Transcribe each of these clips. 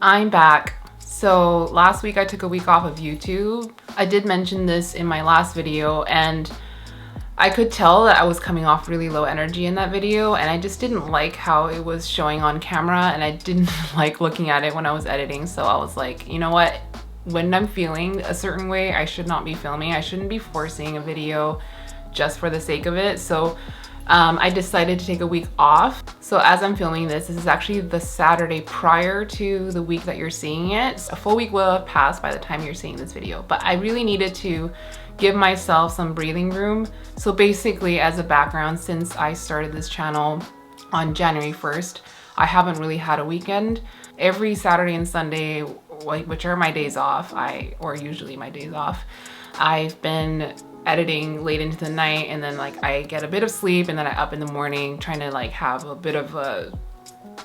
I'm back. So last week I took a week off of YouTube. I did mention this in my last video, and I could tell that I was coming off really low energy in that video, and I just didn't like how it was showing on camera, and I didn't like looking at it when I was editing. So I was like, you know what? When I'm feeling a certain way, I should not be filming. I shouldn't be forcing a video just for the sake of it. So I decided to take a week off. So as I'm filming this is actually the Saturday prior to the week that you're seeing it. A full week will have passed by the time you're seeing this video, but I really needed to give myself some breathing room. So basically, as a background, since I started this channel on January 1st, I haven't really had a weekend. Every Saturday and Sunday, which are my days off, or usually my days off, I've been editing late into the night, and then like I get a bit of sleep, and then I up in the morning trying to like have a bit of a,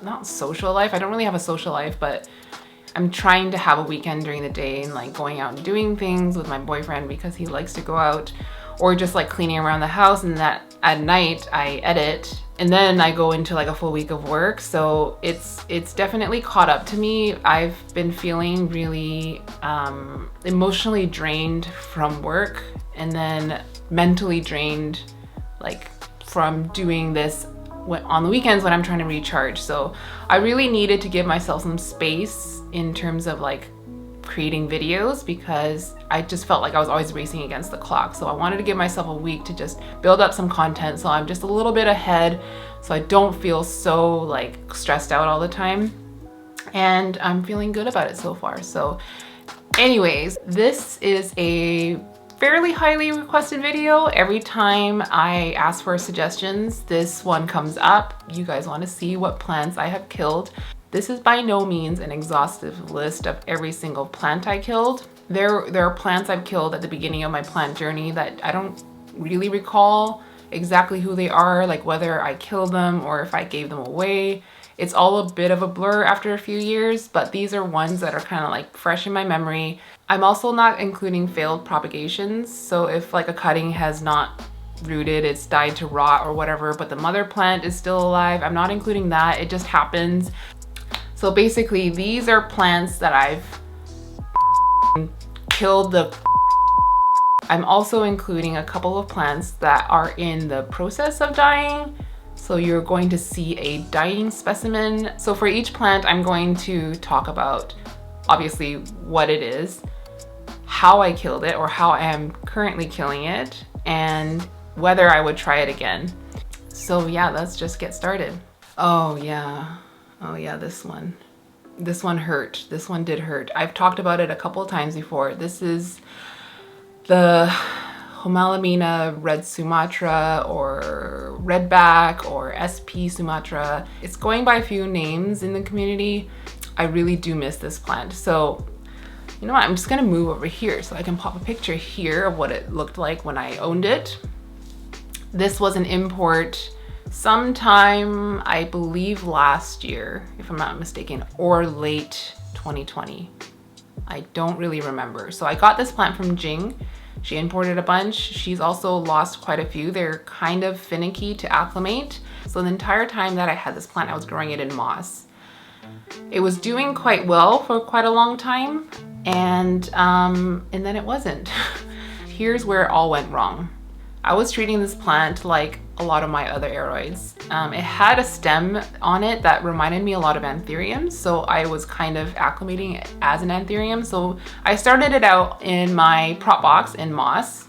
not social life, I don't really have a social life, but I'm trying to have a weekend during the day and like going out and doing things with my boyfriend because he likes to go out, or just like cleaning around the house, and that at night I edit, and then I go into like a full week of work. So it's definitely caught up to me. I've been feeling really emotionally drained from work, and then mentally drained like from doing this on the weekends when I'm trying to recharge. So I really needed to give myself some space in terms of like creating videos, because I just felt like I was always racing against the clock. So I wanted to give myself a week to just build up some content, so I'm just a little bit ahead, so I don't feel so like stressed out all the time. And I'm feeling good about it so far. So anyways, this is a fairly highly requested video. Every time I ask for suggestions, this one comes up. You guys want to see what plants I have killed. This is by no means an exhaustive list of every single plant I killed. There are plants I've killed at the beginning of my plant journey that I don't really recall exactly who they are, like whether I killed them or if I gave them away. It's all a bit of a blur after a few years, but these are ones that are kind of like fresh in my memory. I'm also not including failed propagations. So if like a cutting has not rooted, it's died to rot or whatever, but the mother plant is still alive, I'm not including that. It just happens. So basically, these are plants that I've killed the. I'm also including a couple of plants that are in the process of dying. So you're going to see a dying specimen. So for each plant, I'm going to talk about obviously what it is, how I killed it or how I am currently killing it, and whether I would try it again. So yeah, let's just get started. Oh yeah, this one hurt. This one did hurt. I've talked about it a couple of times before. This is the Homalomena red Sumatra, or redback, or SP Sumatra. It's going by a few names in the community. I really do miss this plant. So you know what, I'm just gonna move over here so I can pop a picture here of what it looked like when I owned it. This was an import sometime, I believe last year, if I'm not mistaken, or late 2020. I don't really remember. So I got this plant from Jing. She imported a bunch. She's also lost quite a few. They're kind of finicky to acclimate. So the entire time that I had this plant, I was growing it in moss. It was doing quite well for quite a long time, and then it wasn't. Here's where it all went wrong. I was treating this plant like a lot of my other aroids. It had a stem on it that reminded me a lot of Anthurium, so I was kind of acclimating it as an Anthurium. So I started it out in my prop box in moss,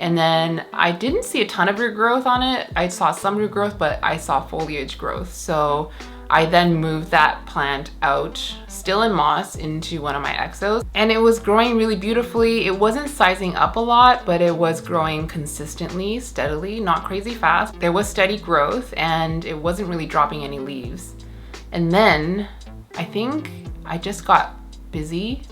and then I didn't see a ton of root growth on it. I saw some root growth, but I saw foliage growth. So I then moved that plant out, still in moss, into one of my exos, and it was growing really beautifully. It wasn't sizing up a lot, but it was growing consistently, steadily, not crazy fast. There was steady growth, and it wasn't really dropping any leaves. And then I think I just got busy,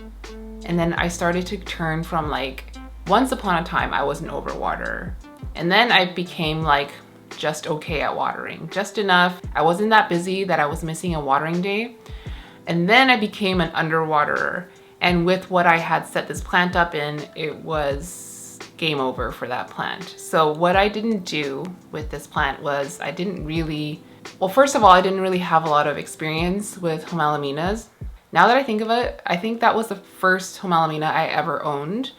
and then I started to turn from like, once upon a time I was an overwaterer, and then I became like just okay at watering, just enough. I wasn't that busy that I was missing a watering day. And then I became an underwaterer. And with what I had set this plant up in, it was game over for that plant. So what I didn't do with this plant was well, first of all, I didn't really have a lot of experience with Homalomenas. Now that I think of it, I think that was the first Homalomena I ever owned.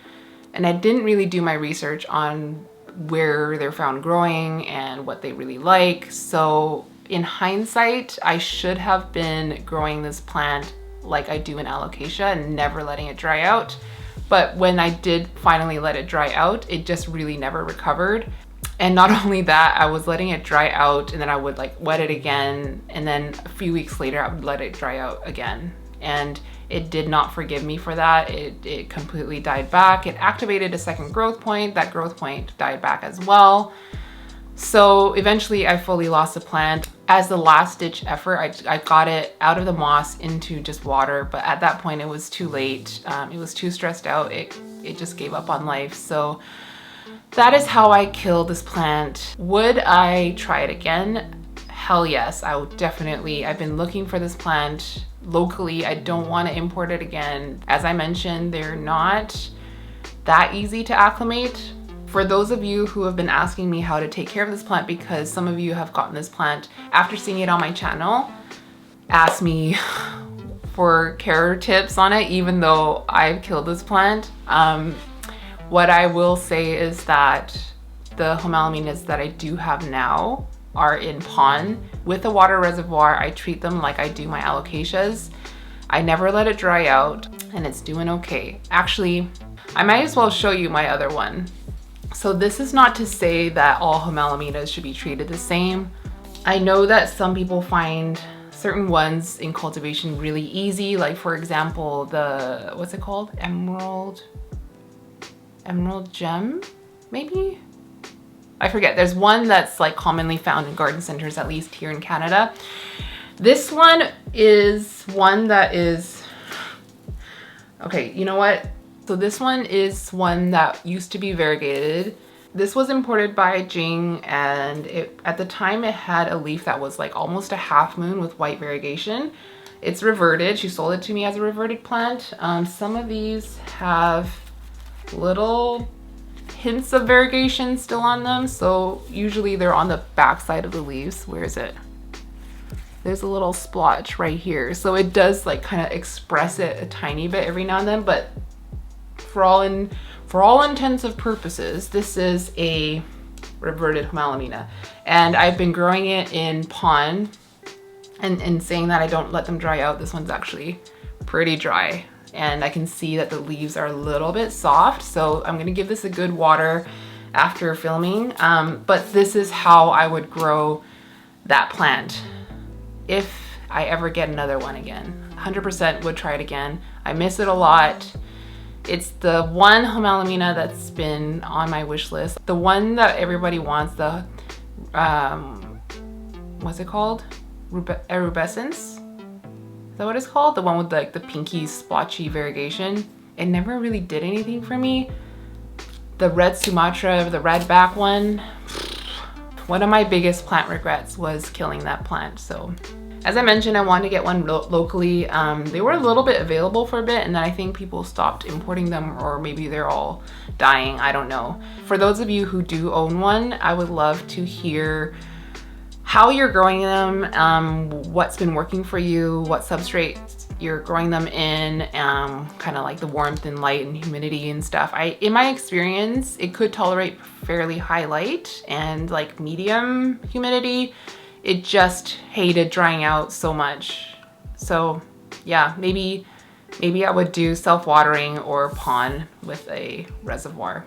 And I didn't really do my research on where they're found growing and what they really like. So in hindsight, I should have been growing this plant like I do in alocasia and never letting it dry out. But when I did finally let it dry out, it just really never recovered. And not only that, I was letting it dry out and then I would like wet it again. And then a few weeks later, I would let it dry out again. And it did not forgive me for that. It completely died back. It activated a second growth point. That growth point died back as well. So eventually I fully lost the plant. As the last ditch effort, I got it out of the moss into just water, but at that point it was too late. It was too stressed out. It just gave up on life. So that is how I killed this plant. Would I try it again? Hell yes, I would definitely. I've been looking for this plant locally. I don't want to import it again. As I mentioned, they're not that easy to acclimate. For those of you who have been asking me how to take care of this plant, because some of you have gotten this plant after seeing it on my channel, ask me for care tips on it, even though I've killed this plant. What I will say is that the Homalomenas that I do have now are in pond with a water reservoir. I treat them like I do my alocasias. I never let it dry out and it's doing okay. Actually, I might as well show you my other one. So this is not to say that all Homalomenas should be treated the same. I know that some people find certain ones in cultivation really easy, like for example, the, what's it called? Emerald gem, maybe? I forget. There's one that's like commonly found in garden centers, at least here in Canada. This one is one that is, okay, you know what? So this one is one that used to be variegated. This was imported by Jing, and at the time it had a leaf that was like almost a half moon with white variegation. It's reverted. She sold it to me as a reverted plant. Some of these have little hints of variegation still on them. So usually they're on the back side of the leaves. Where is it? There's a little splotch right here. So it does like kind of express it a tiny bit every now and then, but for all intents and purposes, this is a reverted Homalomena. And I've been growing it in pond, and saying that I don't let them dry out, this one's actually pretty dry. And I can see that the leaves are a little bit soft. So I'm gonna give this a good water after filming. But this is how I would grow that plant if I ever get another one again. 100% would try it again. I miss it a lot. It's the one Homalomena that's been on my wish list. The one that everybody wants, the, what's it called? Erubescens? Is that what it's called? The one with like the pinky splotchy variegation. It never really did anything for me. The red Sumatra, the red back one of my biggest plant regrets was killing that plant. So as I mentioned, I wanted to get one locally. They were a little bit available for a bit, and then I think people stopped importing them, or maybe they're all dying, I don't know. For those of you who do own one, I would love to hear how you're growing them, what's been working for you, what substrate you're growing them in, kind of like the warmth and light and humidity and stuff. In my experience, it could tolerate fairly high light and like medium humidity. It just hated drying out so much. So yeah, maybe I would do self-watering or pond with a reservoir.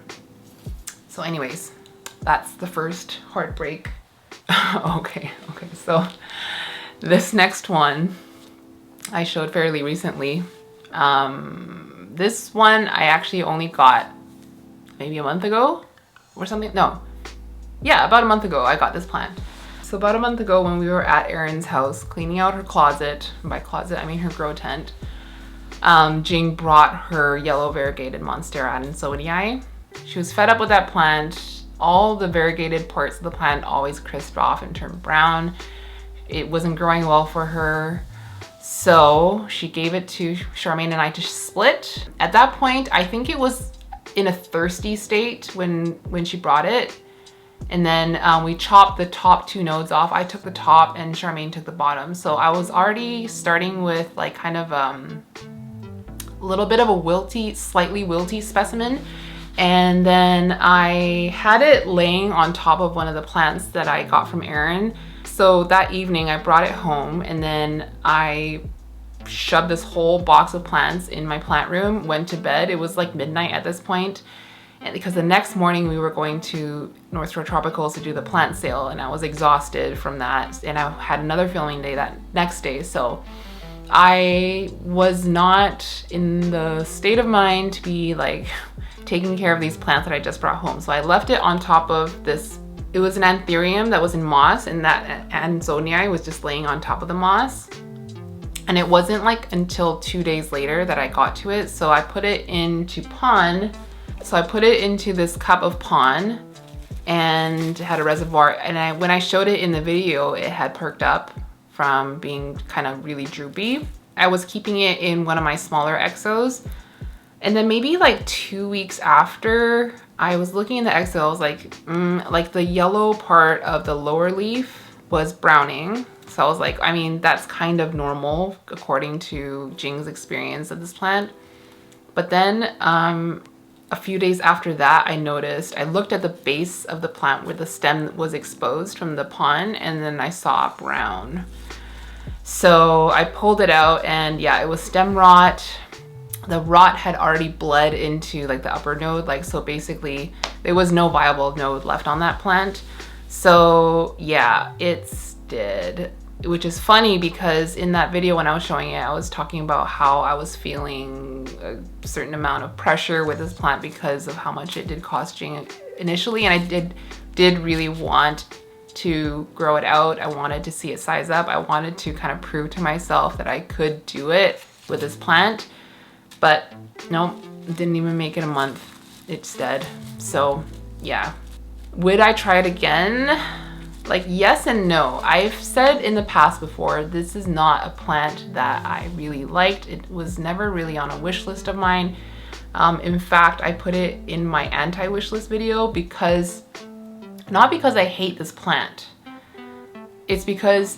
So anyways, that's the first heartbreak. Okay, so this next one I showed fairly recently. This one I actually only got maybe a month ago or something. No, yeah, about a month ago I got this plant. So about a month ago when we were at Erin's house cleaning out her closet, and by closet I mean her grow tent, Jing brought her yellow variegated monstera Anthurium. She was fed up with that plant. All the variegated parts of the plant always crisped off and turned brown. It wasn't growing well for her. So she gave it to Charmaine and I to split. At that point, I think it was in a thirsty state when she brought it. And then we chopped the top 2 nodes off. I took the top and Charmaine took the bottom. So I was already starting with like kind of a little bit of a wilty, slightly wilty specimen. And then I had it laying on top of one of the plants that I got from Erin. So that evening I brought it home and then I shoved this whole box of plants in my plant room, went to bed. It was like midnight at this point. And because the next morning we were going to North Shore Tropicals to do the plant sale and I was exhausted from that. And I had another filming day that next day. So I was not in the state of mind to be like taking care of these plants that I just brought home. So I left it on top of this. It was an Anthurium that was in moss and that Anzonii was just laying on top of the moss. And it wasn't like until 2 days later that I got to it. So I put it into pon. So I put it into this cup of pon and had a reservoir. And when I showed it in the video, it had perked up from being kind of really droopy. I was keeping it in one of my smaller exos. And then maybe like 2 weeks after, I was looking in the exo, I was like the yellow part of the lower leaf was browning. So I was like, I mean, that's kind of normal according to Jing's experience of this plant. But then a few days after that, I looked at the base of the plant where the stem was exposed from the pon, and then I saw brown. So I pulled it out and yeah, it was stem rot. The rot had already bled into like the upper node. Like, so basically there was no viable node left on that plant. So yeah, it's dead. Which is funny because in that video when I was showing it, I was talking about how I was feeling a certain amount of pressure with this plant because of how much it did cost Jing initially. And I did really want to grow it out. I wanted to see it size up. I wanted to kind of prove to myself that I could do it with this plant. But no, didn't even make it a month. It's dead. So yeah. Would I try it again? Like, yes and no. I've said in the past before, this is not a plant that I really liked. It was never really on a wish list of mine. In fact, I put it in my anti-wish list video because, not because I hate this plant. It's because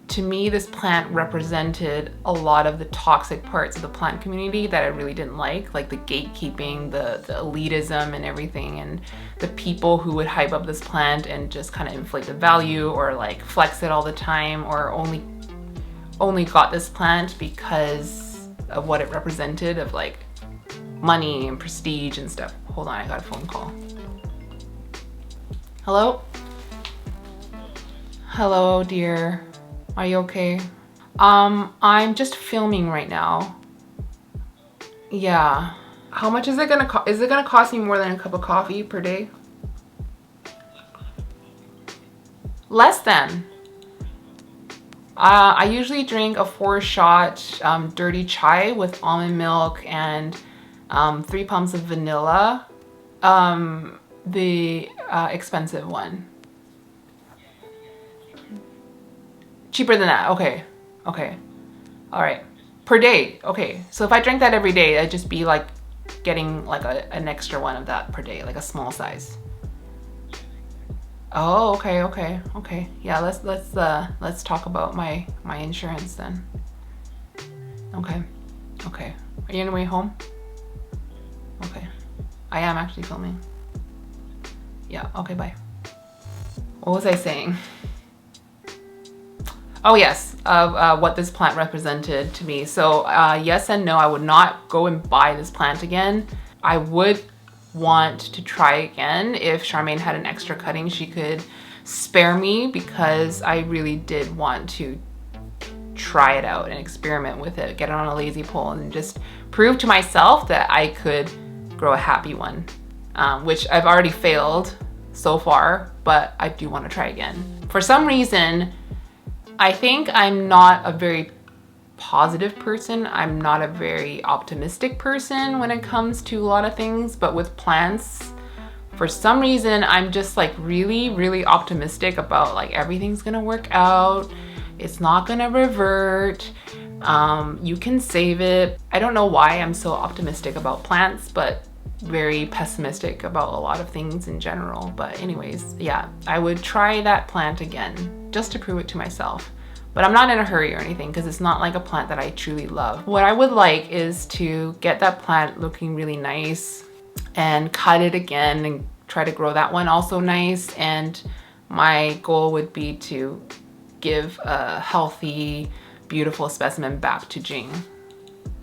to me, this plant represented a lot of the toxic parts of the plant community that I really didn't like the gatekeeping, the elitism and everything, and the people who would hype up this plant and just kind of inflate the value or like flex it all the time, or only got this plant because of what it represented of like money and prestige and stuff. Hold on, I got a phone call. Hello? Hello, dear. Are you okay? I'm just filming right now. Yeah. How much is it gonna cost? Is it gonna cost me more than a cup of coffee per day? Less than. I usually drink a 4-shot dirty chai with almond milk and 3 pumps of vanilla. The expensive one. Cheaper than that. Okay. Okay. All right. Per day. Okay. So if I drank that every day, I'd just be like getting like an extra one of that per day, like a small size. Oh, okay. Okay. Okay. Yeah. Let's talk about my insurance then. Okay. Okay. Are you on your way home? Okay. I am actually filming. Yeah. Okay. Bye. What was I saying? Oh yes, what this plant represented to me. So yes and no, I would not go and buy this plant again. I would want to try again if Charmaine had an extra cutting she could spare me, because I really did want to try it out and experiment with it, get it on a lazy pole and just prove to myself that I could grow a happy one, which I've already failed so far, but I do want to try again. For some reason, I think I'm not a very positive person. I'm not a very optimistic person when it comes to a lot of things, but with plants, for some reason, I'm just like really, really optimistic about like everything's gonna work out. It's not gonna revert. You can save it. I don't know why I'm so optimistic about plants, but very pessimistic about a lot of things in general. But anyways, yeah, I would try that plant again just to prove it to myself. But I'm not in a hurry or anything because it's not like a plant that I truly love. What I would like is to get that plant looking really nice and cut it again and try to grow that one also nice. And my goal would be to give a healthy, beautiful specimen back to Jing.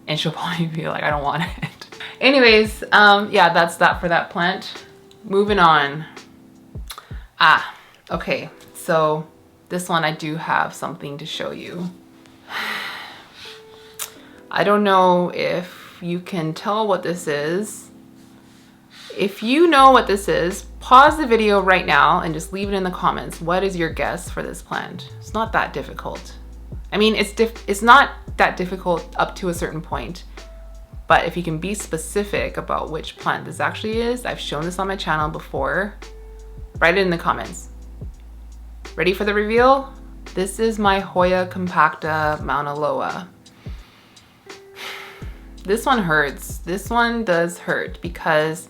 And she'll probably be like, I don't want it. Anyways, yeah, that's that for that plant. Moving on. Okay, so this one I do have something to show you. I don't know if you can tell what this is. If you know what this is, pause the video right now and just leave it in the comments. What is your guess for this plant? It's not that difficult. I mean, it's not that difficult up to a certain point. But if you can be specific about which plant this actually is, I've shown this on my channel before, write it in the comments. Ready for the reveal? This is my Hoya compacta Mauna Loa. This one hurts. This one does hurt because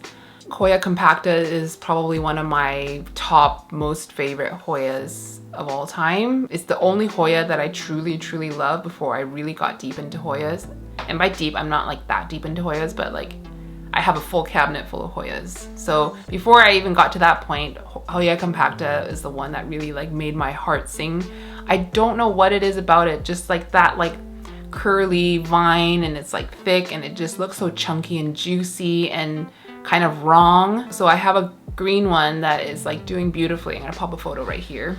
Hoya compacta is probably one of my top most favorite Hoyas of all time. It's the only Hoya that I truly love before I really got deep into Hoyas. And by deep, I'm not like that deep into Hoyas, but like I have a full cabinet full of Hoyas. So before I even got to that point, Hoya compacta is the one that really like made my heart sing. I don't know what it is about it, just like that like curly vine, and it's like thick and it just looks so chunky and juicy and kind of wrong. So I have a green one that is like doing beautifully. I'm gonna pop a photo right here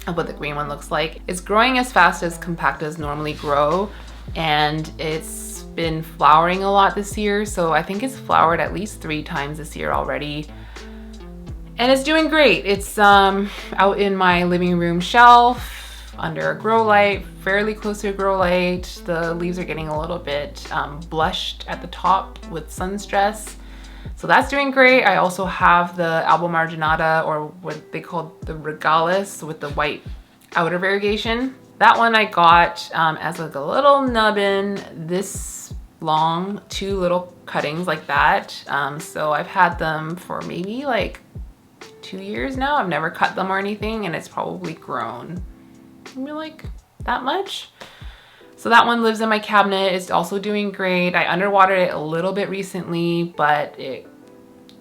of what the green one looks like. It's growing as fast as compactas normally grow, and it's been flowering a lot this year. So I think it's flowered at least 3 times this year already. And it's doing great. It's out in my living room shelf under a grow light, fairly close to a grow light. The leaves are getting a little bit blushed at the top with sun stress. So that's doing great. I also have the alba marginata, or what they call the regalis, with the white outer variegation. That one I got as like a little nubbin, this long, 2 little cuttings like that. So I've had them for maybe like 2 years now. I've never cut them or anything, and it's probably grown maybe like that much. So that one lives in my cabinet. It's also doing great. I underwatered it a little bit recently, but it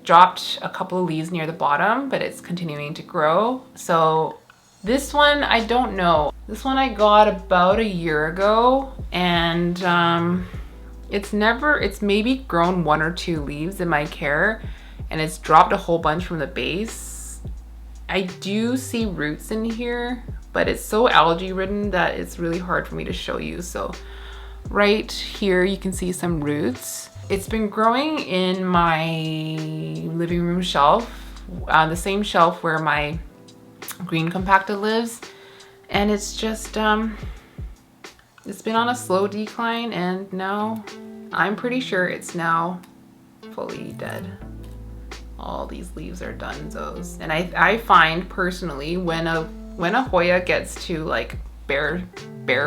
dropped a couple of leaves near the bottom, but it's continuing to grow. So this one, I don't know. This one I got about a year ago, and it's maybe grown 1 or 2 leaves in my care, and it's dropped a whole bunch from the base. I do see roots in here, but it's so algae ridden that it's really hard for me to show you. So right here, you can see some roots. It's been growing in my living room shelf, the same shelf where my green compacta lives. And it's just, it's been on a slow decline, and now I'm pretty sure it's now fully dead. All these leaves are donezos. And I find personally when a Hoya gets to like bare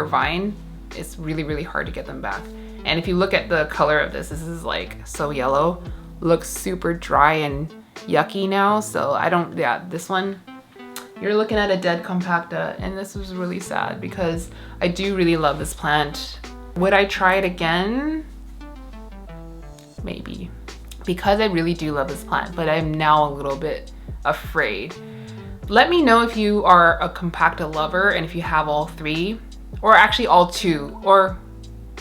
vine, it's really hard to get them back. And if you look at the color of this is like so yellow, looks super dry and yucky now. So this one, you're looking at a dead compacta, and this was really sad because I do really love this plant. Would I try it again? Maybe, because I really do love this plant, but I'm now a little bit afraid. Let me know if you are a compacta lover and if you have all 3, or actually all 2, or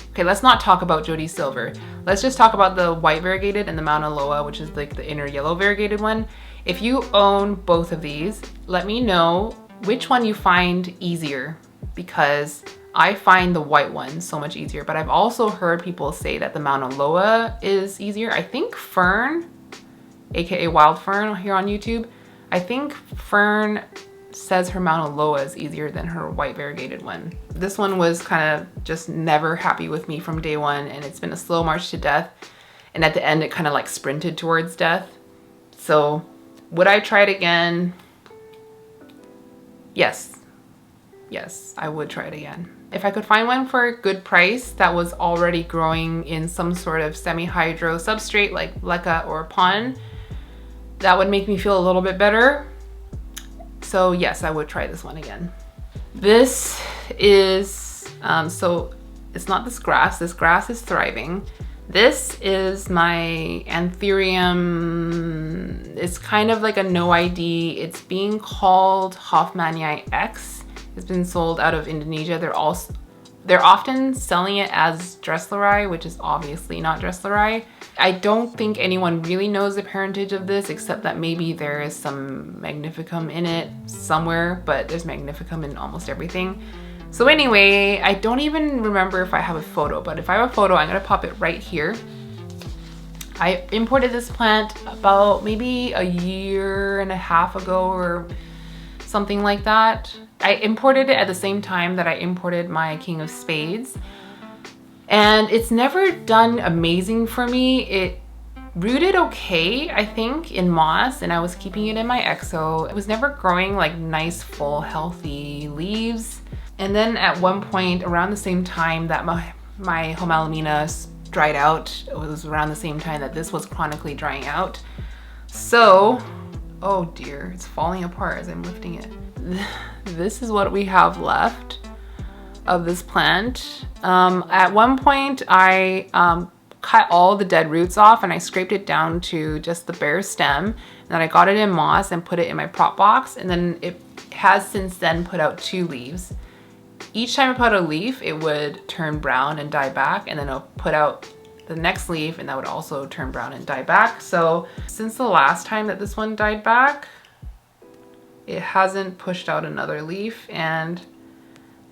okay, let's not talk about Jody Silver. Let's just talk about the white variegated and the Mauna Loa, which is like the inner yellow variegated one. If you own both of these, let me know which one you find easier, because I find the white one so much easier, but I've also heard people say that the Mauna Loa is easier. I think Fern, aka Wild Fern here on YouTube, I think Fern says her Mauna Loa is easier than her white variegated one. This one was kind of just never happy with me from day one, and it's been a slow march to death. And at the end, it kind of like sprinted towards death. So would I try it again? Yes, I would try it again. If I could find one for a good price that was already growing in some sort of semi-hydro substrate like leca or pond, that would make me feel a little bit better. So yes, I would try this one again. This is, so it's not this grass is thriving. This is my Anthurium. It's kind of like a no ID. It's being called Hoffmannii X. It's been sold out of Indonesia. They're often selling it as Dressleri, which is obviously not Dressleri. I don't think anyone really knows the parentage of this, except that maybe there is some magnificum in it somewhere, but there's magnificum in almost everything. So anyway, I don't even remember if I have a photo, but if I have a photo, I'm gonna pop it right here. I imported this plant about maybe a year and a half ago or something like that. I imported it at the same time that I imported my King of Spades. And it's never done amazing for me. It rooted okay, I think, in moss, and I was keeping it in my exo. It was never growing like nice, full, healthy leaves. And then at one point, around the same time that my Homalomena dried out, it was around the same time that this was chronically drying out. So, oh dear, it's falling apart as I'm lifting it. This is what we have left of this plant. At one point, I cut all the dead roots off and I scraped it down to just the bare stem. And then I got it in moss and put it in my prop box. And then it has since then put out 2 leaves. Each time I put out a leaf, it would turn brown and die back, and then I'll put out the next leaf and that would also turn brown and die back. So since the last time that this one died back, it hasn't pushed out another leaf, and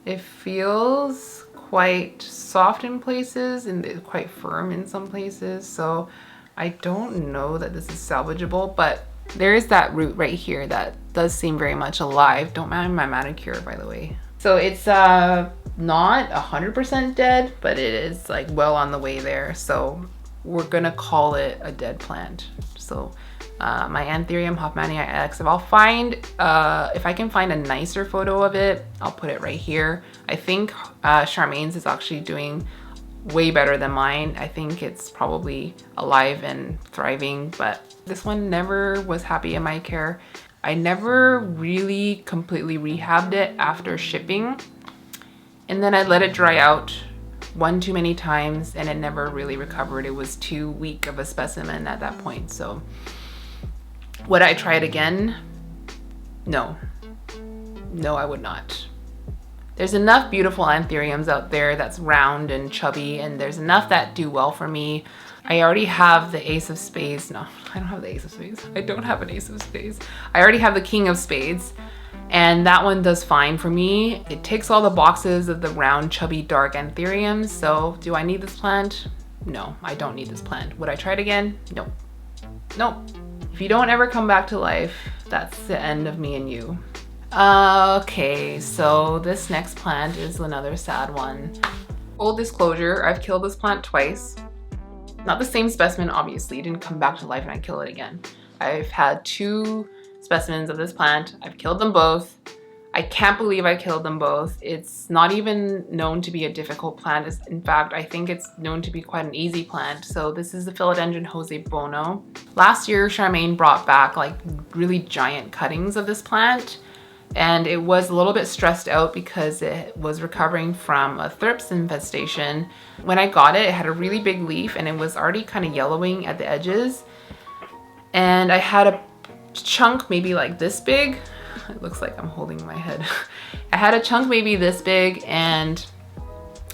it feels quite soft in places and quite firm in some places. So I don't know that this is salvageable, but there is that root right here that does seem very much alive. Don't mind my manicure, by the way. So it's not 100% dead, but it is like well on the way there. So we're gonna call it a dead plant. So my Anthurium Hoffmannii X, if I can find a nicer photo of it, I'll put it right here. I think Charmaine's is actually doing way better than mine. I think it's probably alive and thriving, but this one never was happy in my care. I never really completely rehabbed it after shipping, and then I let it dry out one too many times and it never really recovered. It was too weak of a specimen at that point. So would I try it again? No. No, I would not. There's enough beautiful Anthuriums out there that's round and chubby, and there's enough that do well for me. I already have the Ace of Spades. No, I don't have the Ace of Spades. I don't have an Ace of Spades. I already have the King of Spades, and that one does fine for me. It ticks all the boxes of the round, chubby, dark Anthuriums. So do I need this plant? No, I don't need this plant. Would I try it again? No. Nope. If you don't ever come back to life, that's the end of me and you. Okay, so this next plant is another sad one. Full disclosure, I've killed this plant twice. Not the same specimen, obviously. It didn't come back to life and I kill it again. I've had 2 specimens of this plant. I've killed them both. I can't believe I killed them both. It's not even known to be a difficult plant. In fact, I think it's known to be quite an easy plant. So this is the Philodendron buono. Last year, Charmaine brought back like really giant cuttings of this plant, and it was a little bit stressed out because it was recovering from a thrips infestation. When I got it, it had a really big leaf and it was already kind of yellowing at the edges. And I had a chunk maybe like this big. It looks like I'm holding my head. I had a chunk maybe this big and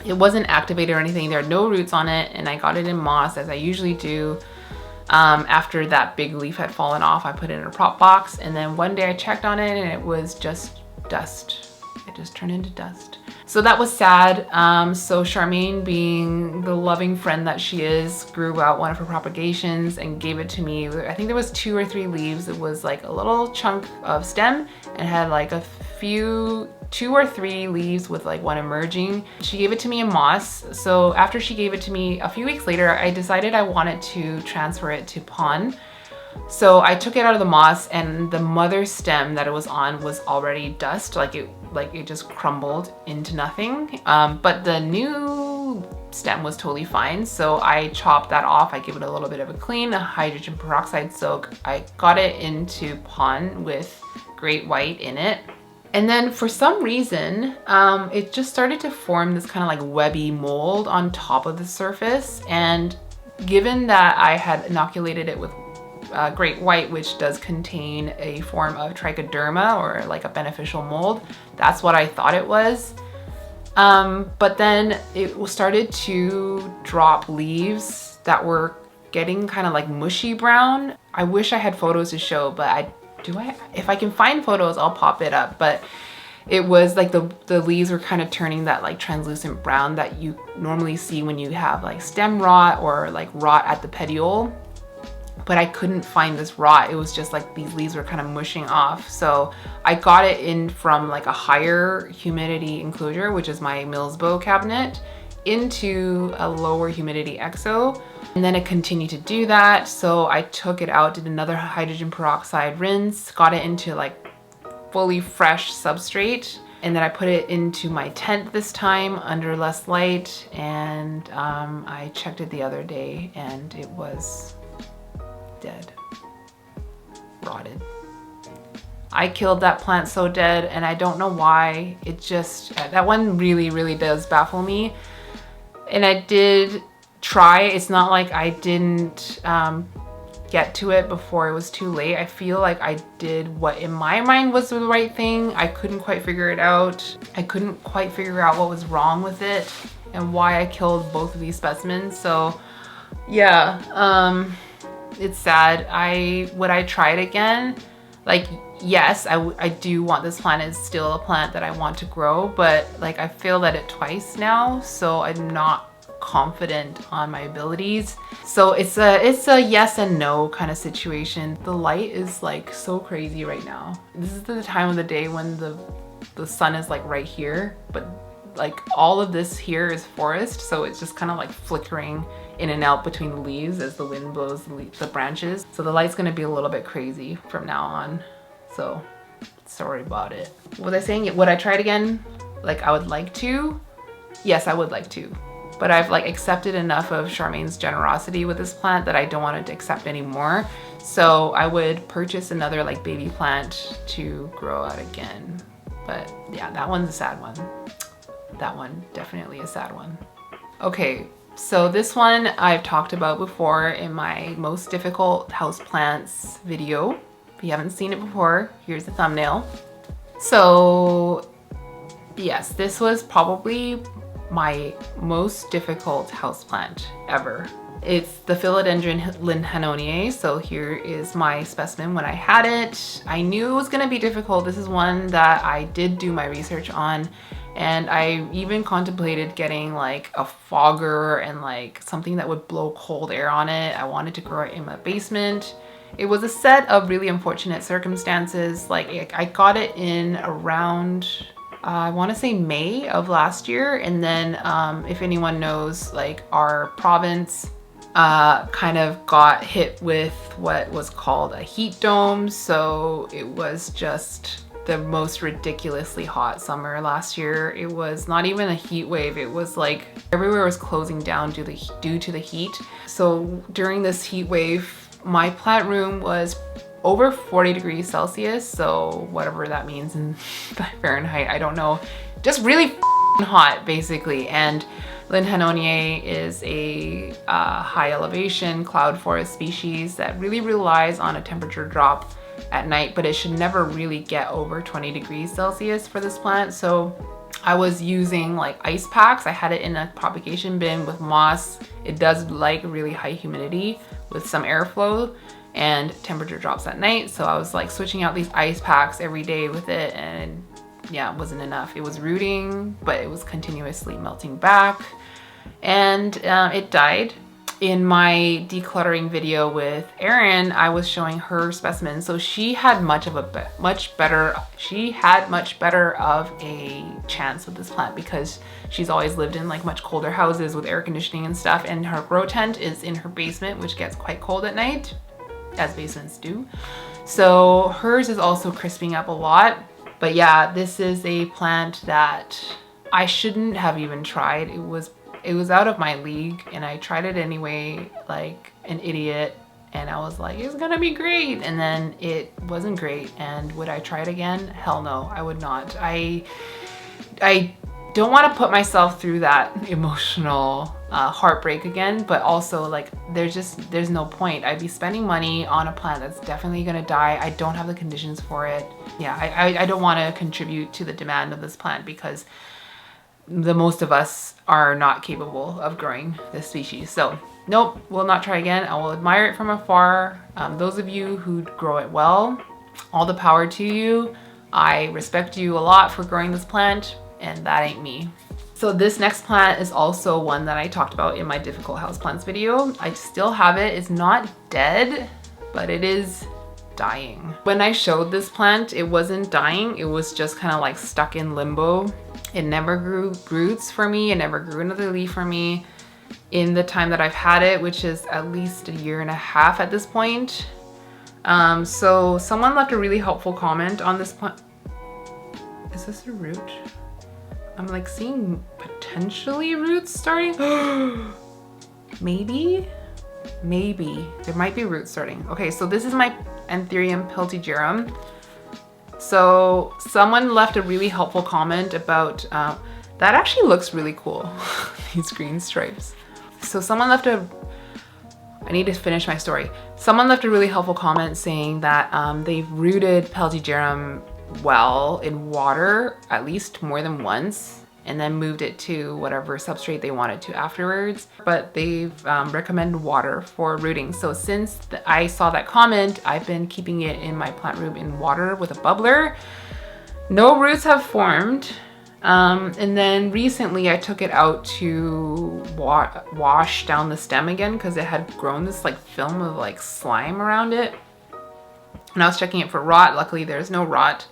it wasn't activated or anything. There are no roots on it, and I got it in moss as I usually do. After that big leaf had fallen off, I put it in a prop box, and then one day I checked on it and it was just dust. It just turned into dust. So that was sad. So Charmaine, being the loving friend that she is, grew out one of her propagations and gave it to me. I think there was 2 or 3 leaves. It was like a little chunk of stem and had like a few 2 or 3 leaves with like one emerging. She gave it to me in moss. So after she gave it to me, a few weeks later, I decided I wanted to transfer it to pond. So I took it out of the moss, and the mother stem that it was on was already dust. Like like it just crumbled into nothing. But the new stem was totally fine. So I chopped that off. I gave it a little bit of a clean, a hydrogen peroxide soak. I got it into pond with great white in it. And then for some reason, it just started to form this kind of like webby mold on top of the surface. And given that I had inoculated it with great white, which does contain a form of trichoderma or like a beneficial mold, that's what I thought it was. But then it started to drop leaves that were getting kind of like mushy brown. I wish I had photos to show, but if I can find photos, I'll pop it up. But it was like the leaves were kind of turning that like translucent brown that you normally see when you have like stem rot or like rot at the petiole. But I couldn't find this rot. It was just like these leaves were kind of mushing off. So I got it in from like a higher humidity enclosure, which is my Millsbo cabinet, into a lower humidity exo. And then it continued to do that. So I took it out, did another hydrogen peroxide rinse, got it into like fully fresh substrate. And then I put it into my tent this time under less light. And I checked it the other day and it was dead, rotted. I killed that plant so dead, and I don't know why. It just, that one really does baffle me. And I did try. It's not like I didn't get to it before it was too late. I feel like I did what in my mind was the right thing. I couldn't quite figure it out. I couldn't quite figure out what was wrong with it and why I killed both of these specimens. So yeah, it's sad. Would I try it again? Like, yes, I do want this plant. It's still a plant that I want to grow, but like I failed at it twice now, so I'm not confident on my abilities. So it's a yes and no kind of situation. The light is like so crazy right now. This is the time of the day when the sun is like right here, but like all of this here is forest, so it's just kind of like flickering in and out between the leaves as the wind blows the branches. So the light's gonna be a little bit crazy from now on. So sorry about it. Was I saying it? Would I try it again? Like I would like to? Yes, I would like to. But I've like accepted enough of Charmaine's generosity with this plant that I don't want it to accept anymore. So I would purchase another like baby plant to grow out again. But yeah, that one's a sad one. That one, definitely a sad one. Okay, so this one I've talked about before in my most difficult houseplants video. If you haven't seen it before, here's the thumbnail. So yes, this was probably my most difficult houseplant ever. It's the Philodendron lindhanii. So here is my specimen when I had it. I knew it was gonna be difficult. This is one that I did do my research on, and I even contemplated getting like a fogger and like something that would blow cold air on it. I wanted to grow it in my basement. It was a set of really unfortunate circumstances. Like I got it in around, I want to say May of last year. And then if anyone knows, like our province kind of got hit with what was called a heat dome. So it was just the most ridiculously hot summer last year. It was not even a heat wave. It was like everywhere was closing down due to the heat. So during this heat wave, my plant room was over 40 degrees Celsius. So whatever that means in Fahrenheit, I don't know. Just really hot basically. And lindhanii is a high elevation cloud forest species that really relies on a temperature drop at night, but it should never really get over 20 degrees Celsius for this plant. So I was using like ice packs. I had it in a propagation bin with moss. It does like really high humidity with some airflow and temperature drops at night. So I was like switching out these ice packs every day with it, and yeah, it wasn't enough. It was rooting, but it was continuously melting back, and it died. In my decluttering video with Erin, I was showing her specimen. So she had much better of a chance with this plant because she's always lived in like much colder houses with air conditioning and stuff, and her grow tent is in her basement, which gets quite cold at night, as basements do. So hers is also crisping up a lot. But yeah, this is a plant that I shouldn't have even tried. It was out of my league, and I tried it anyway, like an idiot. And I was like, it's gonna be great. And then it wasn't great. And would I try it again? Hell no, I would not. I don't want to put myself through that emotional heartbreak again, but also like there's no point. I'd be spending money on a plant that's definitely gonna die. I don't have the conditions for it. Yeah, I don't want to contribute to the demand of this plant because the most of us are not capable of growing this species. So nope, will not try again. I will admire it from afar. Those of you who grow it well, all the power to you. I respect you a lot for growing this plant, and that ain't me. So this next plant is also one that I talked about in my difficult houseplants video. I still have it. It's not dead, but it is dying. When I showed this plant, it wasn't dying. It was just kind of like stuck in limbo. It never grew roots for me. It never grew another leaf for me in the time that I've had it, which is at least a year and a half at this point. So someone left a really helpful comment on this plant. Is this a root? I'm like seeing potentially roots starting. Maybe there might be roots starting. Okay, so this is my Anthurium peltigerum. So someone left a really helpful comment about that actually looks really cool. These green stripes. So someone left I need to finish my story. Someone left a really helpful comment saying that they've rooted peltigerum well in water at least more than once, and then moved it to whatever substrate they wanted to afterwards. But they've recommended water for rooting. So since I saw that comment, I've been keeping it in my plant room in water with a bubbler. No roots have formed. And then recently I took it out to wash down the stem again because it had grown this like film of like slime around it. And I was checking it for rot. Luckily there's no rot.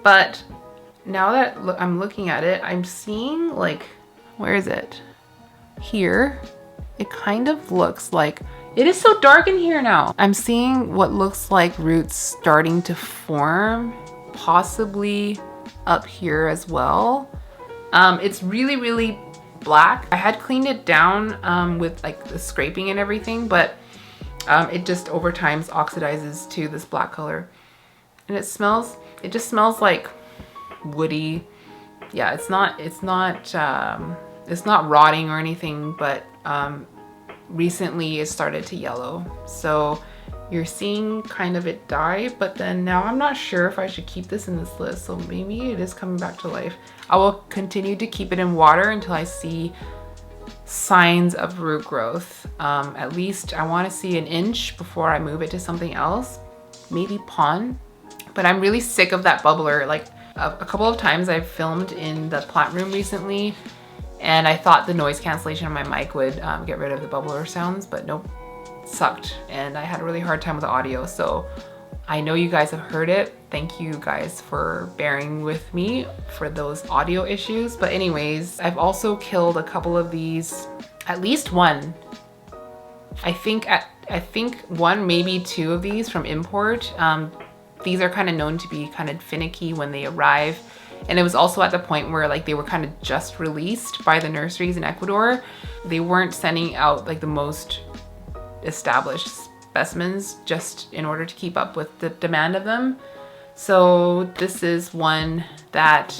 But now that I'm looking at it, I'm seeing like, where is it? Here. It kind of looks like, it is so dark in here now. I'm seeing what looks like roots starting to form, possibly up here as well. It's really, really black. I had cleaned it down with like the scraping and everything, but it just over time oxidizes to this black color. And it just smells like woody. Yeah, it's not rotting or anything, but recently it started to yellow. So you're seeing kind of it die, but then now I'm not sure if I should keep this in this list. So maybe it is coming back to life. I will continue to keep it in water until I see signs of root growth. At least I want to see an inch before I move it to something else, maybe pond. But I'm really sick of that bubbler. Like a couple of times I've filmed in the plant room recently, and I thought the noise cancellation on my mic would get rid of the bubbler sounds, but nope, it sucked. And I had a really hard time with the audio. So I know you guys have heard it. Thank you guys for bearing with me for those audio issues. But anyways, I've also killed a couple of these, at least one. I think one, maybe two of these from import. These are kind of known to be kind of finicky when they arrive. And it was also at the point where like they were kind of just released by the nurseries in Ecuador. They weren't sending out like the most established specimens just in order to keep up with the demand of them. So this is one that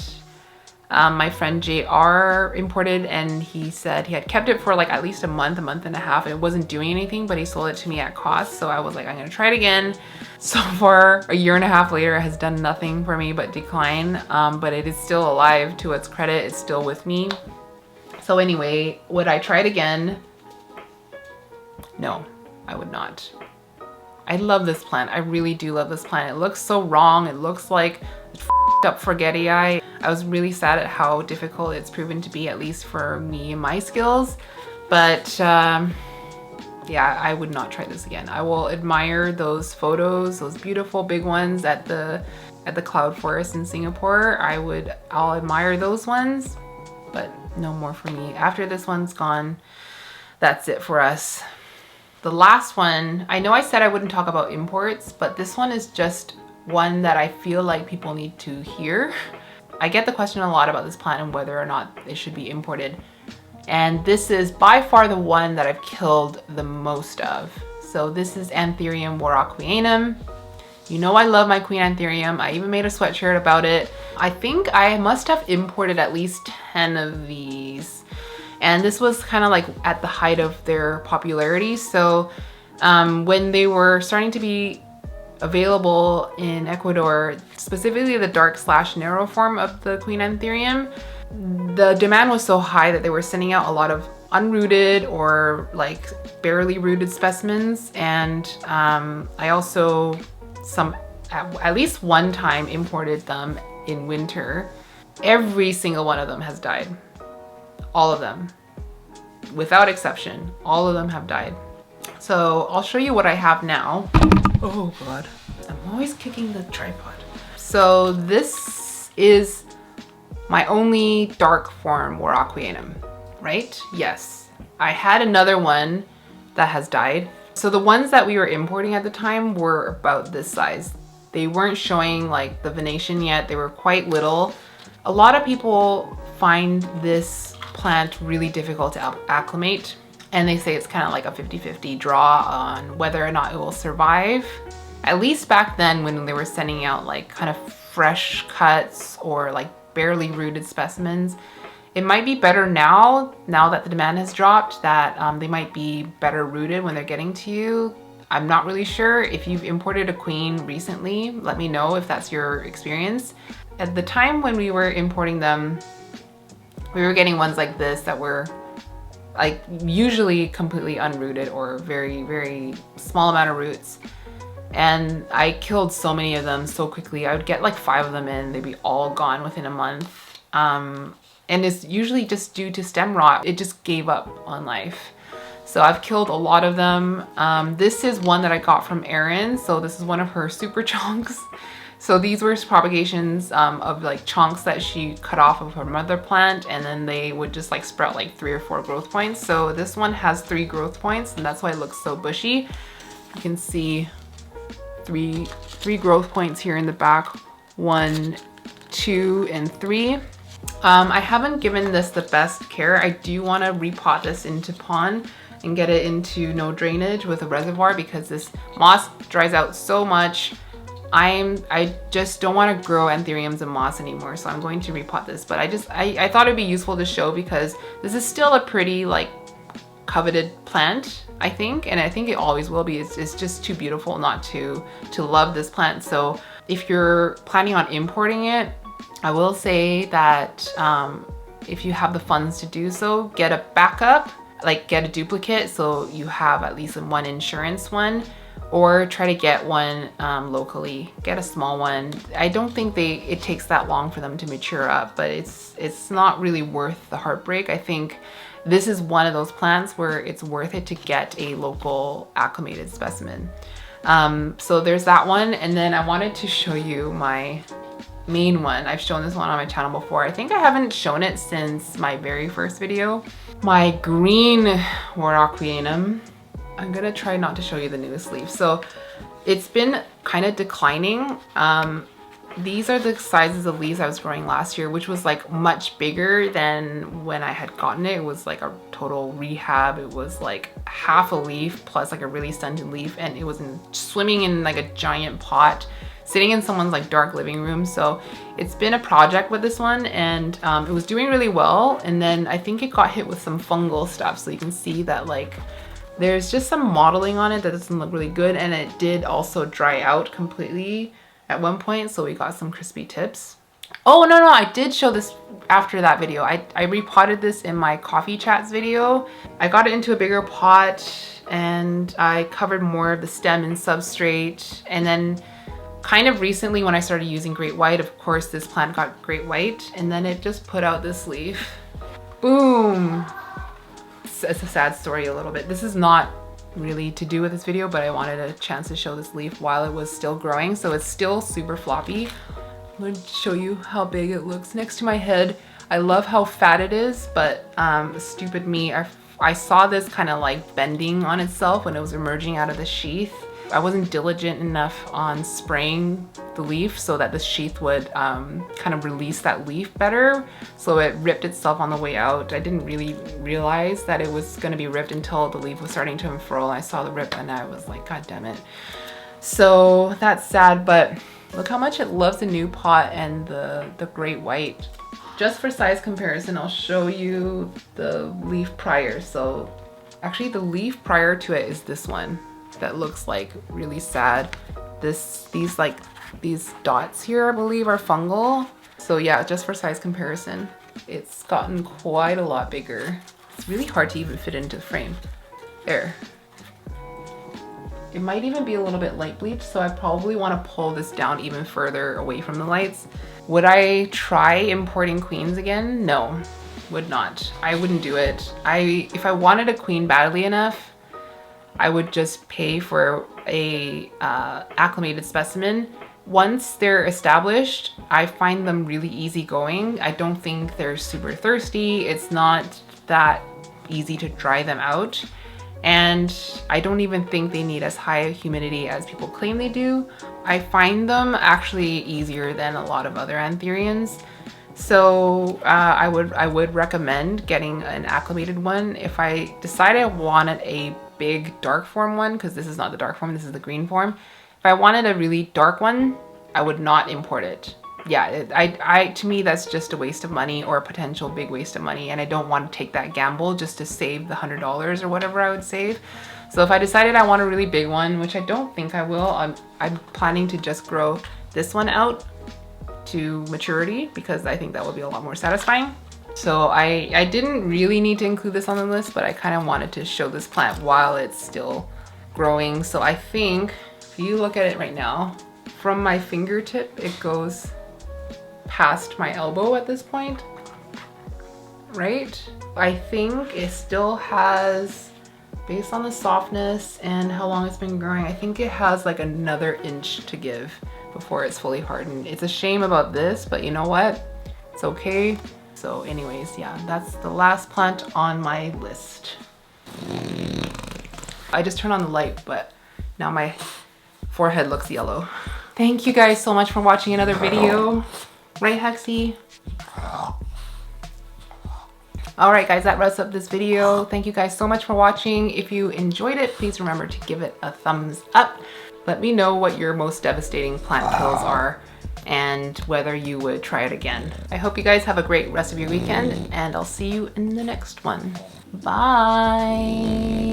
my friend JR imported, and he said he had kept it for like at least a month and a half, and it wasn't doing anything, but he sold it to me at cost. So I was like, I'm gonna try it again. So far, a year and a half later, it has done nothing for me but decline, but it is still alive. To its credit, it's still with me. So anyway, would I try it again? No, I would not. I love this plant. I really do love this plant. It looks so wrong. It looks like up forgetti. I was really sad at how difficult it's proven to be, at least for me and my skills. But yeah, I would not try this again. I will admire those photos, those beautiful big ones at the cloud forest in Singapore. I'll admire those ones, but no more for me. After this one's gone, that's it for us. The last one, I know I said I wouldn't talk about imports, but this one is just one that I feel like people need to hear. I get the question a lot about this plant and whether or not it should be imported. And this is by far the one that I've killed the most of. So this is Anthurium warocqueanum. You know I love my Queen Anthurium. I even made a sweatshirt about it. I think I must have imported at least 10 of these. And this was kind of like at the height of their popularity. So when they were starting to be available in Ecuador, specifically the dark/narrow form of the Queen Anthurium, the demand was so high that they were sending out a lot of unrooted or like barely rooted specimens. And I also at least one time imported them in winter. Every single one of them has died. All of them, without exception, all of them have died. So I'll show you what I have now. Oh God, I'm always kicking the tripod. So this is my only dark form warocqueanum, right? Yes, I had another one that has died. So the ones that we were importing at the time were about this size. They weren't showing like the venation yet. They were quite little. A lot of people find this plant really difficult to acclimate, and they say it's kind of like a 50-50 draw on whether or not it will survive. At least back then when they were sending out like kind of fresh cuts or like barely rooted specimens. It might be better now that the demand has dropped, that they might be better rooted when they're getting to you. I'm not really sure. If you've imported a queen recently, let me know if that's your experience. At the time when we were importing them, we were getting ones like this that were like usually completely unrooted or very, very small amount of roots. And I killed so many of them so quickly. I would get like 5 of them in, they'd be all gone within a month. And it's usually just due to stem rot. It just gave up on life. So I've killed a lot of them. This is one that I got from Erin. So this is one of her super chunks. So these were propagations of like chunks that she cut off of her mother plant, and then they would just like sprout like 3 or 4 growth points. So this one has 3 growth points, and that's why it looks so bushy. You can see three growth points here in the back, 1, 2, and 3. I haven't given this the best care. I do want to repot this into pond and get it into no drainage with a reservoir, because this moss dries out so much. I just don't want to grow anthuriums and moss anymore, so I'm going to repot this. But I thought it'd be useful to show, because this is still a pretty like coveted plant, I think, and I think it always will be. It's just too beautiful not to love this plant. So if you're planning on importing it, I will say that if you have the funds to do so, get a backup, like get a duplicate so you have at least one insurance one, or try to get one locally. Get a small one. I don't think it takes that long for them to mature up, but it's not really worth the heartbreak. I think this is one of those plants where it's worth it to get a local acclimated specimen. So there's that one, and then I wanted to show you my main one. I've shown this one on my channel before. I think I haven't shown it since my very first video. My green warocqueanum. I'm gonna try not to show you the newest leaf. So it's been kind of declining. These are the sizes of leaves I was growing last year, which was like much bigger than when I had gotten it. It was like a total rehab. It was like half a leaf plus like a really stunted leaf, and it was swimming in like a giant pot, sitting in someone's like dark living room. So it's been a project with this one, and it was doing really well. And then I think it got hit with some fungal stuff. So you can see that like there's just some mottling on it that doesn't look really good. And it did also dry out completely at one point. So we got some crispy tips. Oh, no, I did show this after that video. I repotted this in my coffee chats video. I got it into a bigger pot and I covered more of the stem in substrate. And then kind of recently when I started using great white, of course, this plant got great white, and then it just put out this leaf. Boom. It's a sad story a little bit. This is not really to do with this video, but I wanted a chance to show this leaf while it was still growing. So it's still super floppy. I'm going to show you how big it looks next to my head. I love how fat it is, but stupid me, I saw this kind of like bending on itself when it was emerging out of the sheath. I wasn't diligent enough on spraying the leaf so that the sheath would kind of release that leaf better. So it ripped itself on the way out. I didn't really realize that it was going to be ripped until the leaf was starting to unfurl. I saw the rip and I was like, God damn it. So that's sad, but look how much it loves the new pot and the great white. Just for size comparison, I'll show you the leaf prior. So actually the leaf prior to it is this one that looks like really sad. These dots here, I believe, are fungal. So yeah, just for size comparison, it's gotten quite a lot bigger. It's really hard to even fit into the frame. There. It might even be a little bit light bleached, so I probably want to pull this down even further away from the lights. Would I try importing queens again? No, would not. I wouldn't do it. If I wanted a queen badly enough, I would just pay for a acclimated specimen. Once they're established, I find them really easygoing. I don't think they're super thirsty. It's not that easy to dry them out. And I don't even think they need as high humidity as people claim they do. I find them actually easier than a lot of other anthuriums. So I would recommend getting an acclimated one. If I decided I wanted a big dark form one, because this is not the dark form, this is the green form. If I wanted a really dark one, I would not import it. Yeah, to me, that's just a waste of money, or a potential big waste of money, and I don't want to take that gamble just to save the $100 or whatever I would save. So if I decided I want a really big one, which I don't think I will, I'm planning to just grow this one out to maturity because I think that would be a lot more satisfying. So I didn't really need to include this on the list, but I kind of wanted to show this plant while it's still growing. So I think if you look at it right now, from my fingertip, it goes past my elbow at this point, right? I think it still has, based on the softness and how long it's been growing, I think it has like another inch to give before it's fully hardened. It's a shame about this, but you know what? It's okay. So anyways, yeah, that's the last plant on my list. I just turned on the light, but now my forehead looks yellow. Thank you guys so much for watching another video. Right, Hexy? Alright guys, that wraps up this video. Thank you guys so much for watching. If you enjoyed it, please remember to give it a thumbs up. Let me know what your most devastating plant kills are and whether you would try it again. I hope you guys have a great rest of your weekend, and I'll see you in the next one. Bye!